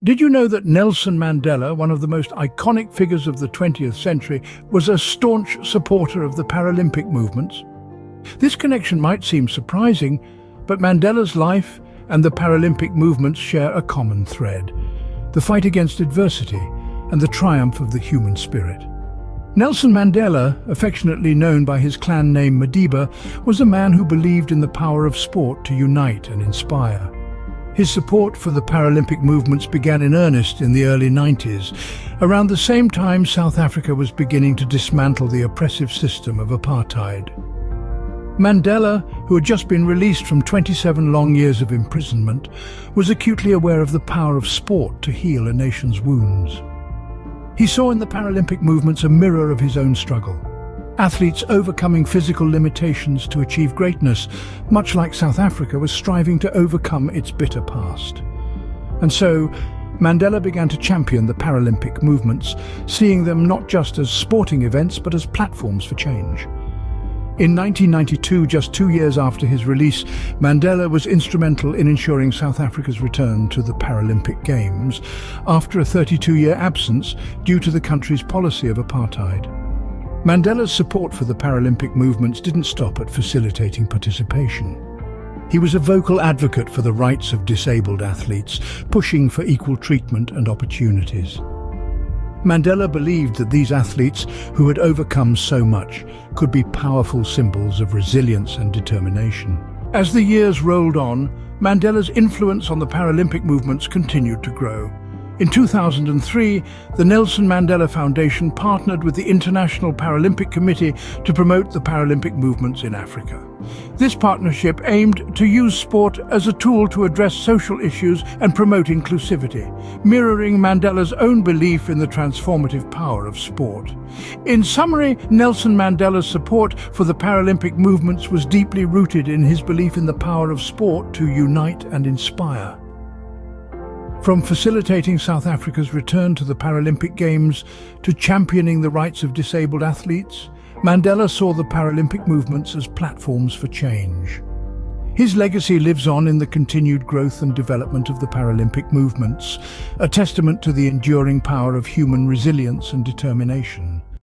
Did you know that Nelson Mandela, one of the most iconic figures of the 20th century, was a staunch supporter of the Paralympic movements? This connection might seem surprising, but Mandela's life and the Paralympic movements share a common thread: the fight against adversity and the triumph of the human spirit. Nelson Mandela, affectionately known by his clan name Madiba, was a man who believed in the power of sport to unite and inspire. His support for the Paralympic movements began in earnest in the early 90s, around the same time South Africa was beginning to dismantle the oppressive system of apartheid. Mandela, who had just been released from 27 long years of imprisonment, was acutely aware of the power of sport to heal a nation's wounds. He saw in the Paralympic movements a mirror of his own struggle. Athletes overcoming physical limitations to achieve greatness, much like South Africa was striving to overcome its bitter past. And so, Mandela began to champion the Paralympic movements, seeing them not just as sporting events but as platforms for change. In 1992, just 2 years after his release, Mandela was instrumental in ensuring South Africa's return to the Paralympic Games after a 32-year absence due to the country's policy of apartheid. Mandela's support for the Paralympic movements didn't stop at facilitating participation. He was a vocal advocate for the rights of disabled athletes, pushing for equal treatment and opportunities. Mandela believed that these athletes, who had overcome so much, could be powerful symbols of resilience and determination. As the years rolled on, Mandela's influence on the Paralympic movements continued to grow. In 2003, the Nelson Mandela Foundation partnered with the International Paralympic Committee to promote the Paralympic movements in Africa. This partnership aimed to use sport as a tool to address social issues and promote inclusivity, mirroring Mandela's own belief in the transformative power of sport. In summary, Nelson Mandela's support for the Paralympic movements was deeply rooted in his belief in the power of sport to unite and inspire. From facilitating South Africa's return to the Paralympic Games to championing the rights of disabled athletes, Mandela saw the Paralympic movements as platforms for change. His legacy lives on in the continued growth and development of the Paralympic movements, a testament to the enduring power of human resilience and determination.